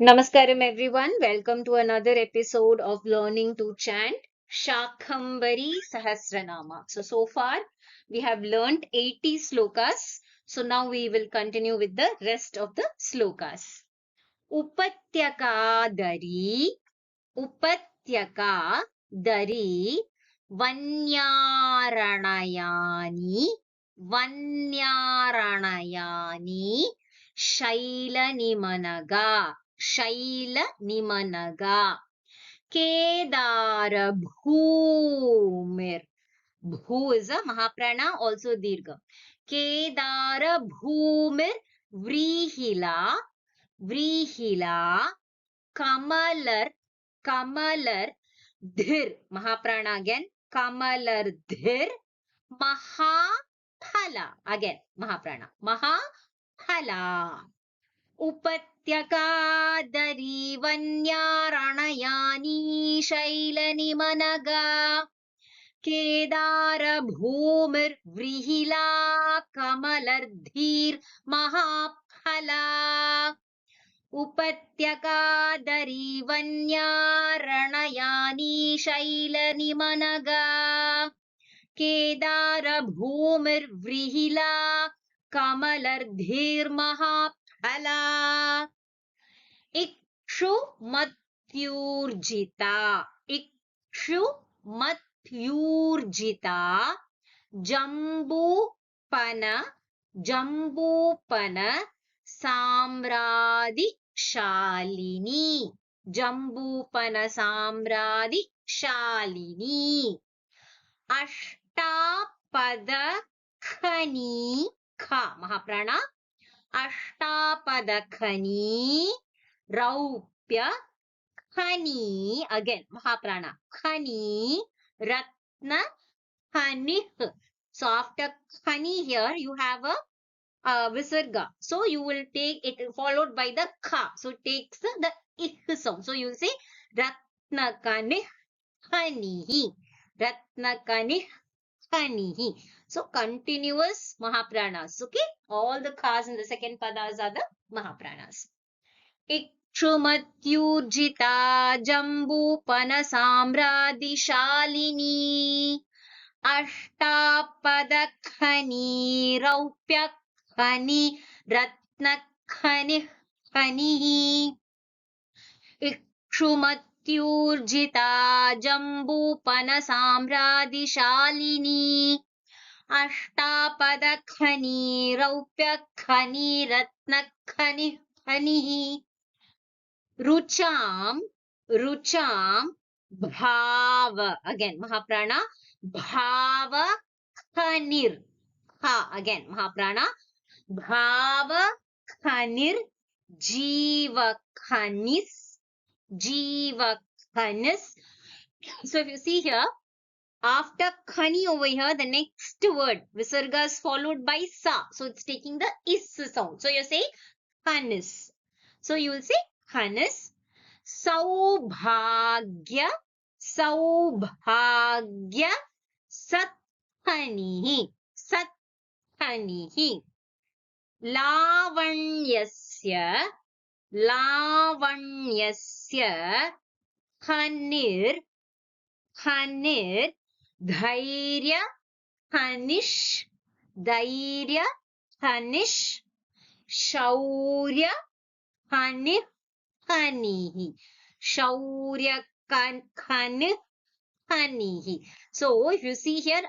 Namaskaram everyone. Welcome to another episode of Learning to Chant Shakhambari Sahasranama. So far we have learnt 80 slokas. So now we will continue with the rest of the slokas. Upatyakadari, Upatyakadari, Vanyaranayani, Vanyaranayani, Shailanimanaga. Shaila Kedara Bhumir. Bhu is a Mahaprana, also Dirgha. Kedara Bhumir Vrihila Kamalar Dhir. Mahaprana again. Kamalar Dhir Mahaphala. Again, Mahaprana. Mahaphala. Upatyakadari Vanyaranayani Shailanimanaga Kedara Bhumir Vrihila Kamalardhir Mahaphala Upatyakadari Vanyaranayani Shailanimanага Kedara Bhumir Vrihila Kamalardhir Mahaphala इक्षुमत्युर्जिता इक्षुमत्युर्जिता जम्बूपन जम्बूपन साम्रादिशालिनी जम्बूपन साम्रादिशालिनी अष्टापदखनी ख महाप्राणा अष्टापदखनी Raupya Khani, again Mahaprana, Khani, Ratna, Khanih. So after Khani here you have a Visarga. So you will take it followed by the Kha. So it takes the Ich sound. So you will say Ratna Kanih Khanihi. Ratna Kanih Khanihi. So continuous Mahapranas. Okay. All the Khas in the second padas are the Mahapranas. इक्षुमत्युर्जिता जम्बूपनसाम्रादिशालिनी अष्टापदखनी रौप्यखनी रत्नखनिः खनिः इक्षुमत्युर्जिता जम्बूपनसाम्रादिशालिनी अष्टापदखनी रौप्यखनी रत्नखनिः खनिः Rucham, Bhava. Again, Mahaprana. Bhava Khanir. Ha. Again, Mahaprana. Bhava Khanir. Jiva Khanis. Jiva Khanis. So if you see here, after Khani over here, the next word, Visarga is followed by Sa. So it's taking the Is sound. So you say Khanis. So you will say Khanis. Saubhagya Sathanihi Sathanihi Lavanyasya Khanir Dhairya Khanish Shaurya Khanihi Shaurya Khanihi. So if you see here,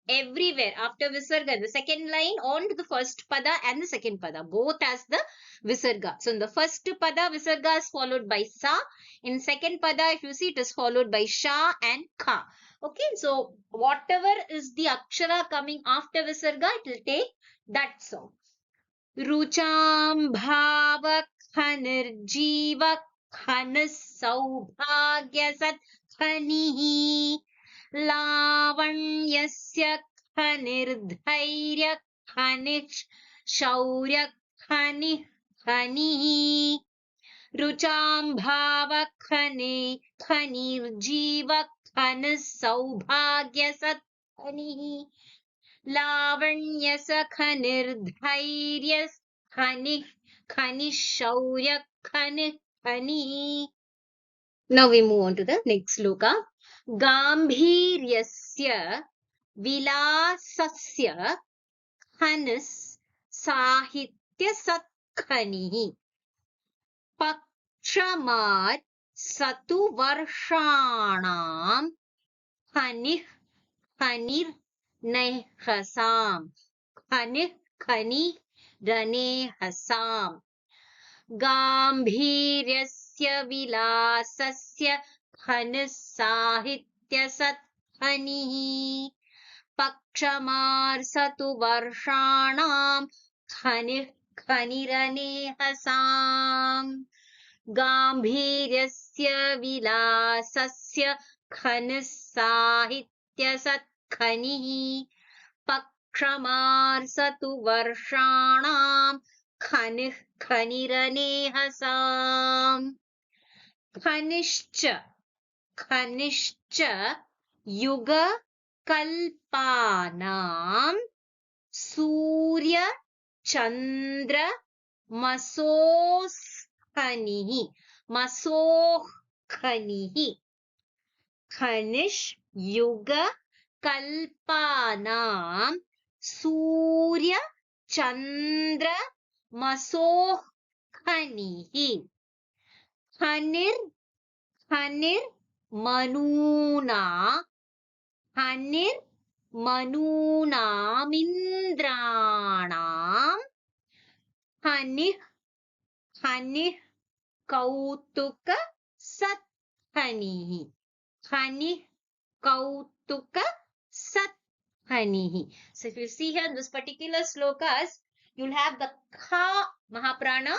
everywhere after Visarga, the second line on to the first pada and the second pada, both as the Visarga. So in the first pada, Visarga is followed by Sa. In second pada, if you see, it is followed by Sha and Kha. Okay, so whatever is the Akshara coming after Visarga, it will take that sound. Rucham Bhava Khanirjiva Khanas Saubhagyasat Khanihi Lavanyasya Khanirdhairya Khanish Shaurya Khanihi Rucham Bhava Khanirjiva Khanas Saubhagyasat Khanihi Lavanyasa Khanirdhairya Khanish Shaurya khani. Now we move on to the next sloka. Gambhiryasya vilasasya khanis sahitya satkhanihi pakshamat satu varshanam khanih khanir nehasam khanih khani ranehasam गाम्भीर्यस्य विलासस्य खनिः साहित्यसत्खनिः पक्षमार्सतु वर्षाणां खनिः खनिरनेहसाम् गाम्भीर्यस्य विलासस्य खनिः साहित्यसत्खनिः पक्षमार्सतु वर्षाणां खनिः खनिरनेहसाम् खनिश्च युगकल्पानां मसोःखनिः खनिश् युगकल्पानां सूर्यचन्द्रमसोःखनिः हनिर्मनूनामिन्द्राणां हनिः हनिः कौतुकसत्खनिः हनिः कौतुकसत्खनिः. So if you see here in this particular slokas, you'll have the kha mahaprana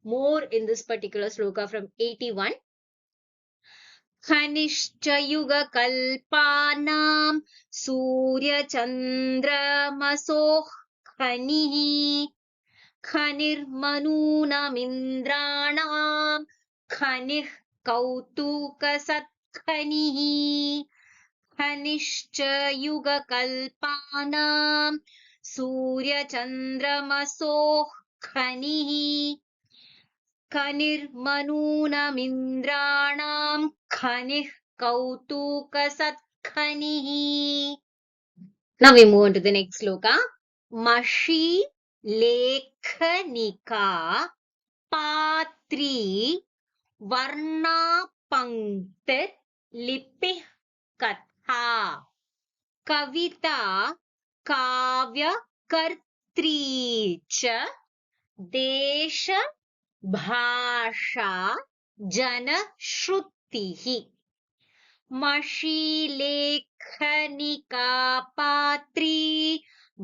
more in this particular sloka from 81. खनिश्च युगकल्पानां सूर्यचन्द्रमसोः खनिः खनिर्मनूनामिन्द्राणां खनिः कौतुकसत्खनिः खनिश्च युगकल्पानां सूर्यचन्द्रमसोः खनिः खनिर्मनूनामिन्द्राणां खनिः कौतुकसत्खनिः. Now we move on to the next sloka. Mashi lekhanika patri varna panktir lipih katha kavita kavya kartri cha desha भाषा जनश्रुतिः मशीलेखनिका पात्री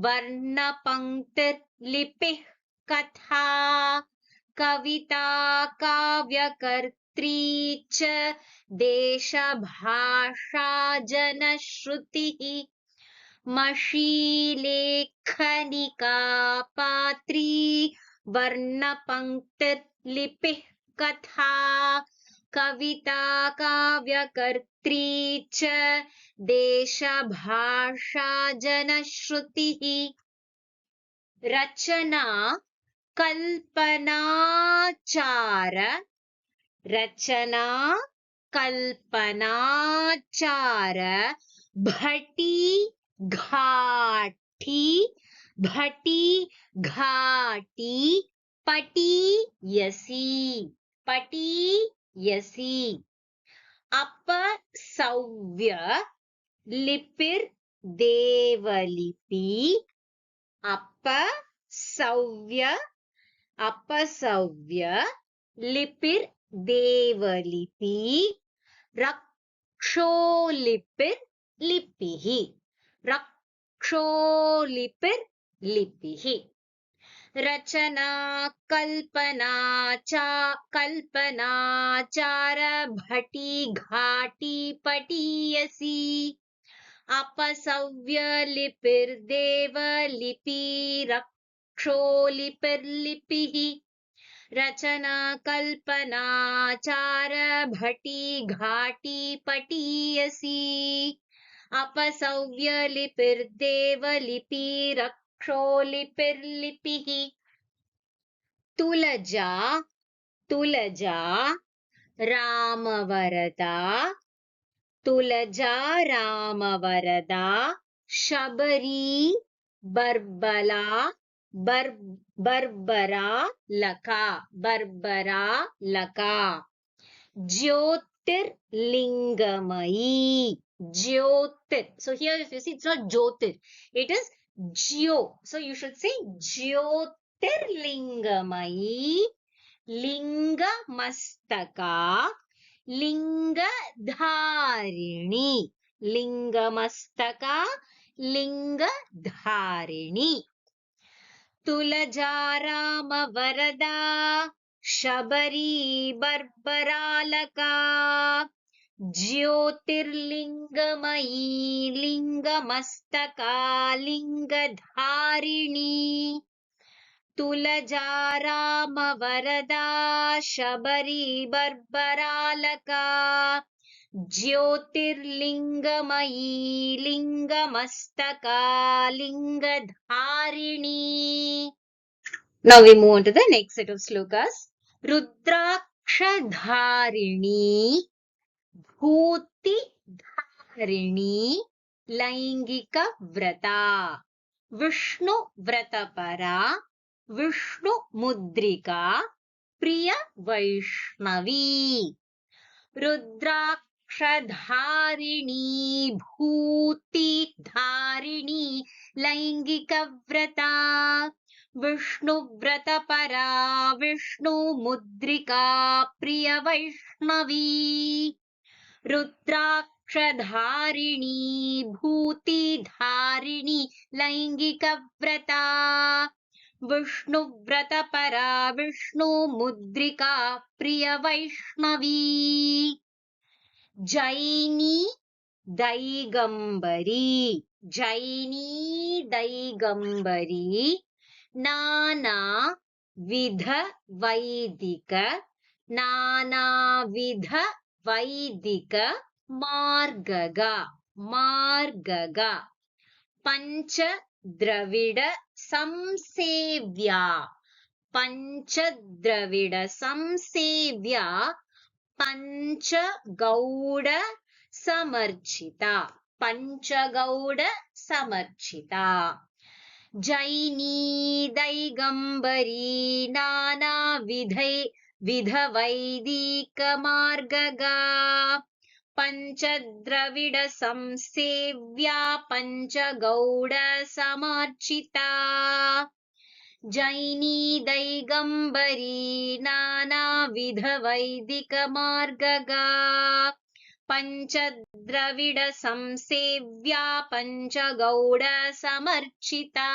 वर्णपङ्क्तिर्लिपिः कथा कविता काव्यकर्त्री च देशभाषा जनश्रुतिः मशीलेखनिका पात्री वर्णपङ्क्तिर्लिपिः कथा कविता काव्यकर्त्री च देशभाषा जनश्रुतिः रचना कल्पनाचार भटी घाटी पटीयसी अपसव्य लिपिर्देवलिपि अपसव्य लिपिर्देवलिपि रक्षोलिपिर्लिपिः रचना कल्पनाचार भटी घाटी पटीयसी अपसव्य लिपिर्देवलिपि रक्षोलिपिर्लिपिः रचना कल्पनाचार भटी घाटी पटीयसी अपसव्य लिपिर्देवलिपि रक्षोलिपिर्लिपिः तुलजा तुलजा रामवरदा तुलजा रामवरदा शबरी बर्बला बर्बरा लका ज्योतिर्लिंगमयी ज्योtir. So here if you see it's not jyotir, it is jyo. So you should say ज्योतिर्लिंगमयी लिंगमस्तका लिंगधारिणी लिंगमस्तका लिंगधारिणी Tulja रामवरदा Shabari बर्बरालका ज्योतिर्लिंगमयी लिंगमस्तका लिंगधारिणी Tulja रामवरदा Shabari बर्बरालका ज्योतिर्लिंगमयी लिंगमस्तका लिंगधारिणी. Now we move on to the next set of slokas. रुद्राक्षधारिणी भूतिधारिणी लैंगिकव्रता विष्णुव्रतपरा विष्णुमुद्रिका प्रियवैष्णवी रुद्राक्षधारिणी भूतिधारिणी लैंगिकव्रता विष्णुव्रतपरा विष्णुमुद्रिका प्रियवैष्णवी रुद्राक्षधारिणी भूतिधारिणी लैंगिकव्रता विष्णुव्रतपरा विष्णुमुद्रिका प्रियवैष्णवी जैनी दैगंबरी नानाविध वैदिक मार्गग पंचद्रविड संसेव्या पंचगौड़ समर्चिता जैनी दैगंबरी नानाविध वैदिक मार्गगा पंचद्रविड संसेव्या पंचगौड़ समर्चिता जैनी दैगंबरी नानाविध वैदिक मार्गगा पंचद्रविड संसेव्या पंचगौड़ समर्चिता